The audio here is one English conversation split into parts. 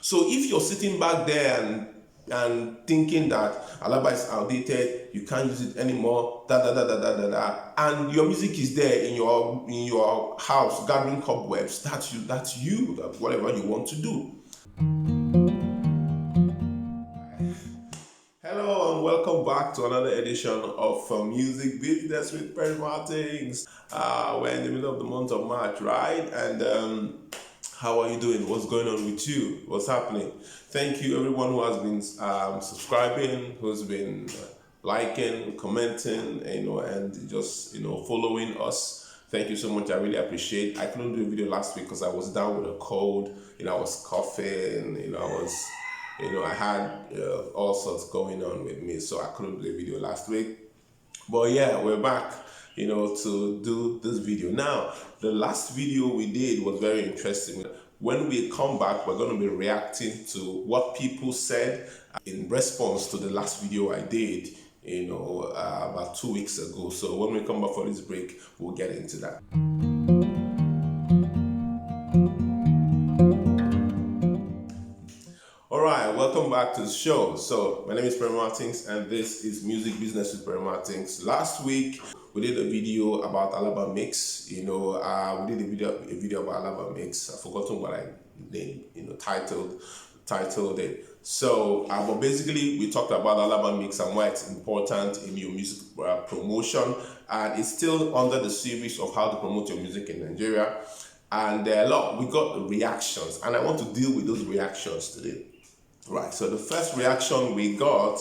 So if you're sitting back there and thinking that Alaba is outdated, you can't use it anymore, and your music is there in your house gathering cobwebs, that's you, whatever you want to do. Hello and welcome back to another edition of Music Business with Perry Martins. We're in the middle of the month of March, right? And how are you doing? What's going on with you? What's happening? Thank you, everyone who has been subscribing, who's been liking, commenting, and just following us. Thank you so much. I really appreciate. I couldn't do a video last week because I was down with a cold. I was coughing. I had all sorts going on with me, so I couldn't do a video last week. But yeah, we're back, to do this video. Now, the last video we did was very interesting. When we come back, we're going to be reacting to what people said in response to the last video I did, about 2 weeks ago. So when we come back for this break, we'll get into that. Alright, welcome back to the show. So, my name is Perry Martins and this is Music Business with Perry Martins. Last week, we did a video about Alaba Mix. We did a video about Alaba Mix. I've forgotten what I named, titled it. So, but basically, we talked about Alaba Mix and why it's important in your music promotion. And it's still under the series of how to promote your music in Nigeria. And we got reactions, and I want to deal with those reactions today. Right, so the first reaction we got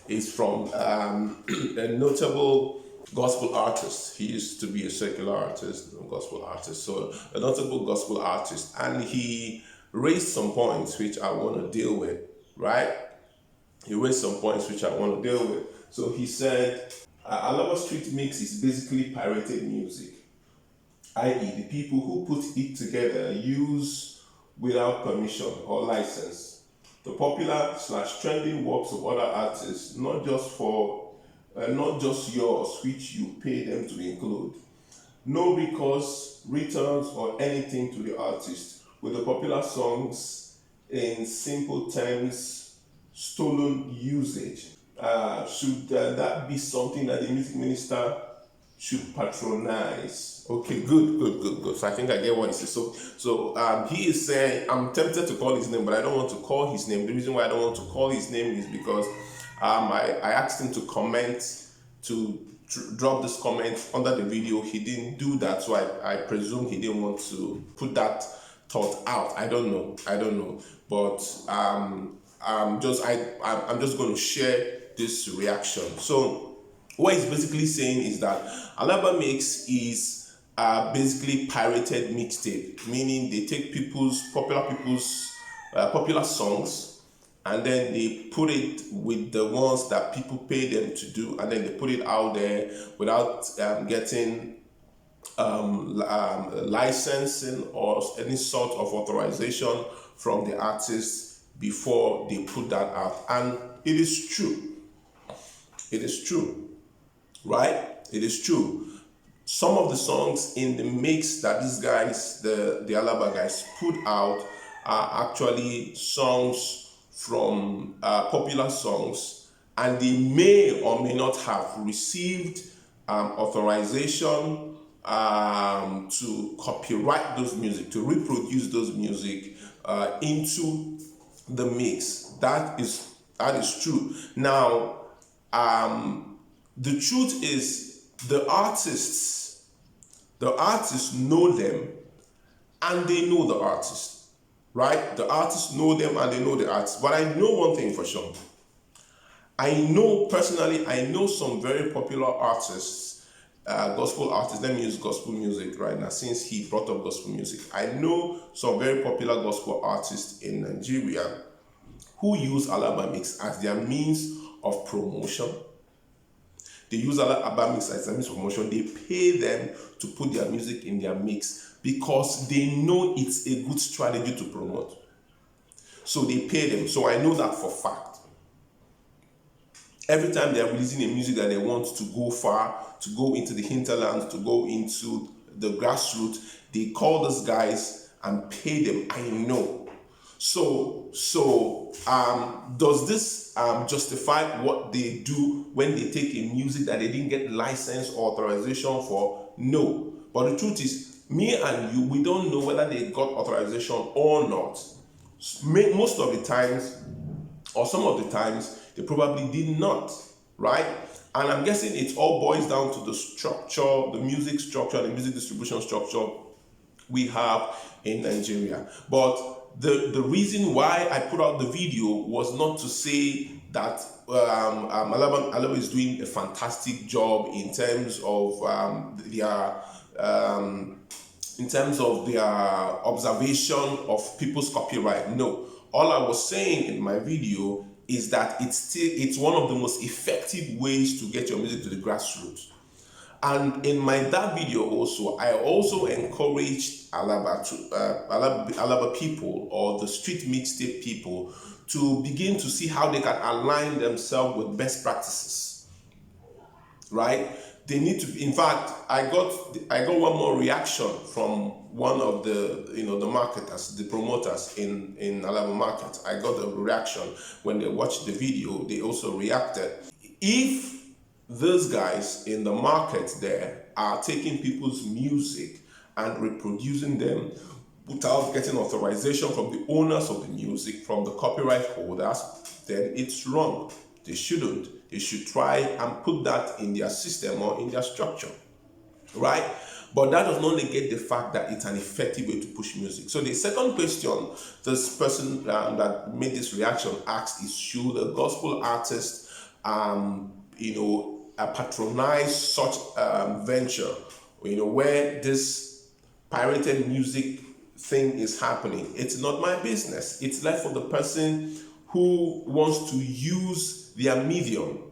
is from a notable gospel artist. He used to be a secular artist, gospel artist, so a notable gospel artist. And he raised some points which I want to deal with, right? He raised some points which I want to deal with. So he said, Alaba Street Mix is basically pirated music, i.e. the people who put it together use without permission or license the popular / trending works of other artists, not just yours, which you pay them to include. No recourse, returns, or anything to the artist, with the popular songs in simple terms, stolen usage. Should that be something that the music minister should patronize? Okay, good. So I think I get what he says. So he is saying, I'm tempted to call his name, but I don't want to call his name. The reason why I don't want to call his name is because I asked him to comment, to drop this comment under the video. He didn't do that, so I presume he didn't want to put that thought out. I don't know. But I'm just going to share this reaction. So what he's basically saying is that Alaba Mix is basically pirated mixtape, meaning they take popular songs and then they put it with the ones that people pay them to do, and then they put it out there without getting licensing or any sort of authorization from the artist before they put that out. And it is true, right? It is true. Some of the songs in the mix that these guys, the Alaba guys, put out are actually songs from popular songs, and they may or may not have received authorization to copyright those music, to reproduce those music into the mix. That is true. Now, the truth is, the artists know them and they know the artist, right? The artists know them and they know the artist. But I know one thing for sure. I know some very popular artists, gospel artists. Let me use gospel music right now since he brought up gospel music. I know some very popular gospel artists in Nigeria who use Alaba Mix as their means of promotion. They use Alaba Mix as a means of promotion. They pay them to put their music in their mix because they know it's a good strategy to promote. So they pay them. So I know that for fact. Every time they are releasing a music that they want to go far, to go into the hinterland, to go into the grassroots, they call those guys and pay them. I know. Does this justify what they do when they take a music that they didn't get license or authorization for? No. But the truth is, me and you, we don't know whether they got authorization or not. Most of the times, or some of the times, they probably did not, right? And I'm guessing it all boils down to the structure, the music structure, the music distribution structure we have in Nigeria. But the reason why I put out the video was not to say that Alaba is doing a fantastic job in terms of their observation of people's copyright. No, all I was saying in my video is that it's one of the most effective ways to get your music to the grassroots. And in that video also, I also encouraged Alaba people, or the street mixtape people, to begin to see how they can align themselves with best practices, right? They need to. In fact, I got one more reaction from one of the marketers, the promoters in Alaba market. I got a reaction when they watched the video. They also reacted. If those guys in the market there are taking people's music and reproducing them without getting authorization from the owners of the music, from the copyright holders, then it's wrong. They shouldn't. They should try and put that in their system or in their structure, right? But that does not negate the fact that it's an effective way to push music. So the second question this person that made this reaction asked is, should a gospel artist patronize such venture, where this pirated music thing is happening? It's not my business. It's left for the person who wants to use their medium,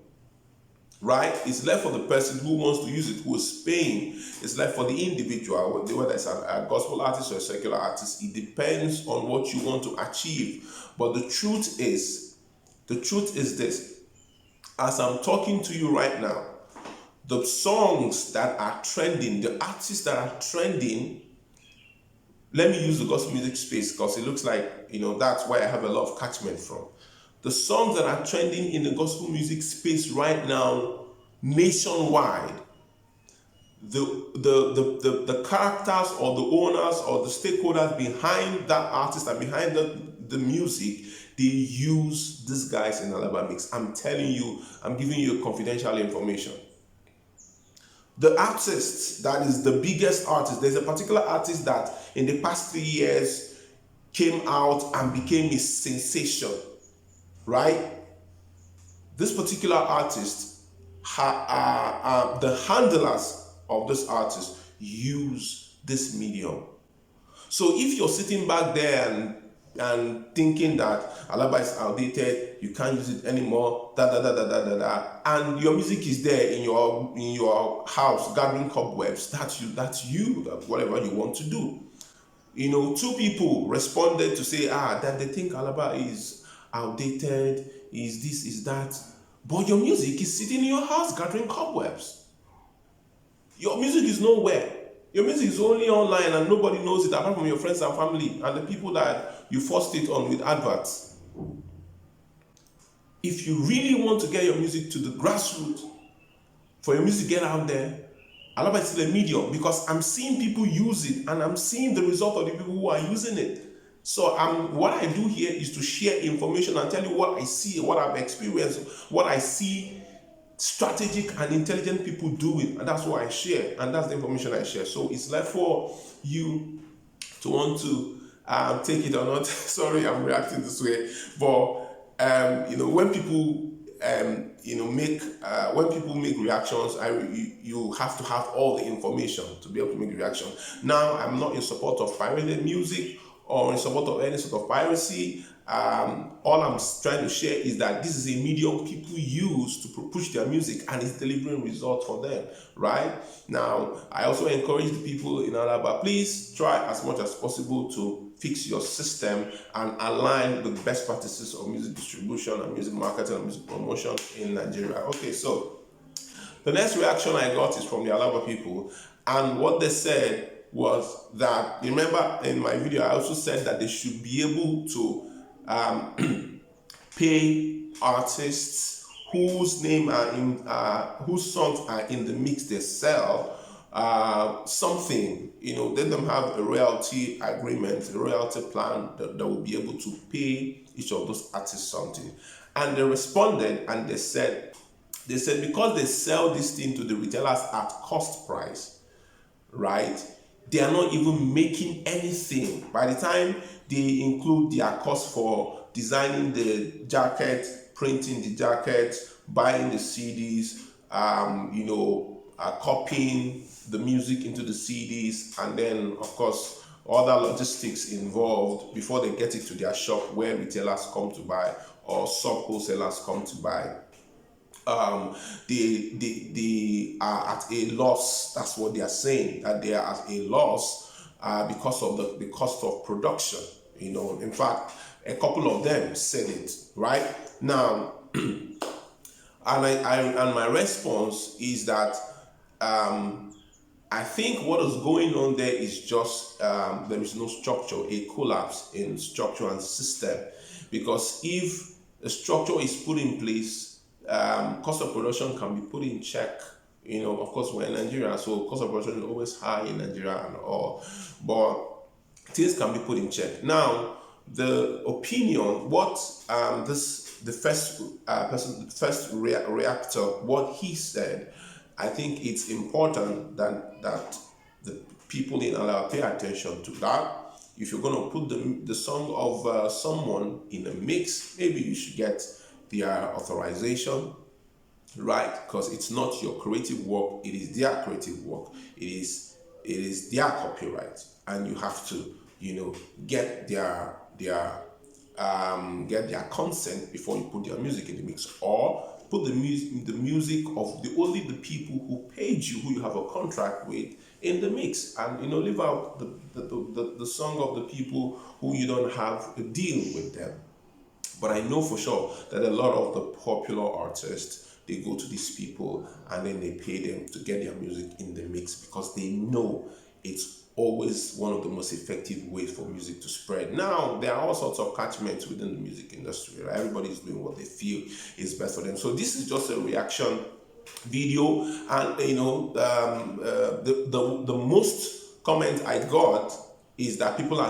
right? It's left for the person who wants to use it, who is paying. It's left for the individual, whether it's a gospel artist or a secular artist. It depends on what you want to achieve. But the truth is this. As I'm talking to you right now, the songs that are trending, the artists that are trending, let me use the gospel music space because it looks like, that's where I have a lot of catchment from. The songs that are trending in the gospel music space right now, nationwide, the characters or the owners or the stakeholders behind that artist and behind the music, they use these guys in Alaba Mix. I'm telling you, I'm giving you confidential information. The artist that is the biggest artist, there's a particular artist that in the past 3 years came out and became a sensation, right? This particular artist, the handlers of this artist use this medium. So if you're sitting back there and thinking that Alaba is outdated, you can't use it anymore, and your music is there in your house gathering cobwebs, that's you, whatever you want to do. 2 people responded to say that they think Alaba is outdated, is this, is that, but your music is sitting in your house gathering cobwebs. Your music is nowhere. Your music is only online and nobody knows it apart from your friends and family and the people that you forced it on with adverts. If you really want to get your music to the grassroots, for your music to get out there, Alaba is still a medium, because I'm seeing people use it and I'm seeing the result of the people who are using it. So what I do here is to share information and tell you what I see, what I've experienced, what I see strategic and intelligent people do it, and that's what I share, and that's the information I share. So it's left for you to want to take it or not. Sorry, I'm reacting this way, but when people make reactions, you have to have all the information to be able to make a reaction. Now, I'm not in support of pirated music or in support of any sort of piracy. All I'm trying to share is that this is a medium people use to push their music, and it's delivering results for them, right? Now, I also encourage the people in Alaba, please try as much as possible to fix your system and align with best practices of music distribution and music marketing and music promotion in Nigeria. Okay, so the next reaction I got is from the Alaba people, and what they said was that, remember in my video, I also said that they should be able to pay artists whose name are in, whose songs are in the mix they sell, something, let them have a royalty agreement, a royalty plan that will be able to pay each of those artists something. And they responded and they said because they sell this thing to the retailers at cost price, right? They are not even making anything. By the time they include their cost for designing the jacket, printing the jacket, buying the CDs, copying the music into the CDs, and then of course other logistics involved before they get it to their shop where retailers come to buy or sub wholesalers come to buy. They are at a loss. That's what they are saying, that they are at a loss because of the cost of production. In fact, a couple of them said it right now. And my response is that I think what is going on there is just there is no structure, a collapse in structure and system. Because if a structure is put in place, cost of production can be put in check. Of course, we're in Nigeria, so cost of production is always high in Nigeria and all, but things can be put in check. Now, the opinion, what the first reactor, what he said, I think it's important that the people in Alaba pay attention to that. If you're going to put the song of someone in a mix, maybe you should get their authorization, right? Because it's not your creative work, it is their creative work, it is their copyright, and you have to get their consent before you put their music in the mix, or put the music of only the people who paid you, who you have a contract with, in the mix, and leave out the song of the people who you don't have a deal with them. But I know for sure that a lot of the popular artists, they go to these people and then they pay them to get their music in the mix, because they know it's always one of the most effective ways for music to spread. Now, there are all sorts of catchments within the music industry, right? Everybody's doing what they feel is best for them. So this is just a reaction video, and the most comment I got is that people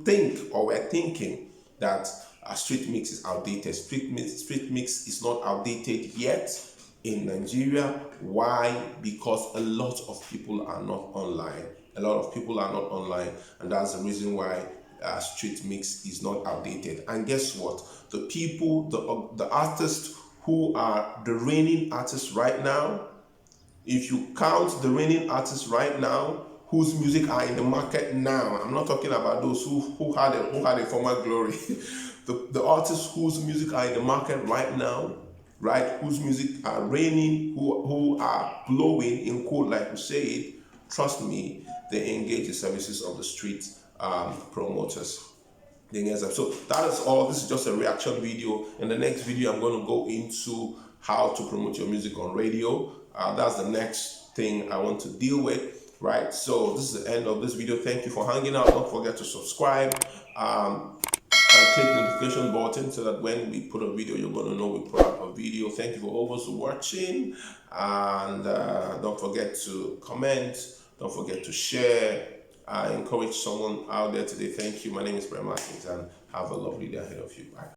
think, or were thinking, that Street Mix is outdated. Street Mix is not outdated yet in Nigeria. Why? Because a lot of people are not online. A lot of people are not online, and that's the reason why Street Mix is not outdated. And guess what? The people, the artists who are the reigning artists right now, if you count the reigning artists right now, whose music are in the market now, I'm not talking about those who had a former glory. the artists whose music are in the market right now, right, whose music are reigning, who are blowing in quote, like we say it, trust me, they engage the services of the street promoters. So that is all. This is just a reaction video. In the next video, I'm going to go into how to promote your music on radio. That's the next thing I want to deal with, right? So this is the end of this video. Thank you for hanging out. Don't forget to subscribe and click the notification button so that when we put a video, you're going to know we put out a video. Thank you for always watching, and don't forget to comment. Don't forget to share. I encourage someone out there today. Thank you. My name is Brent Martins, and have a lovely day ahead of you. Bye.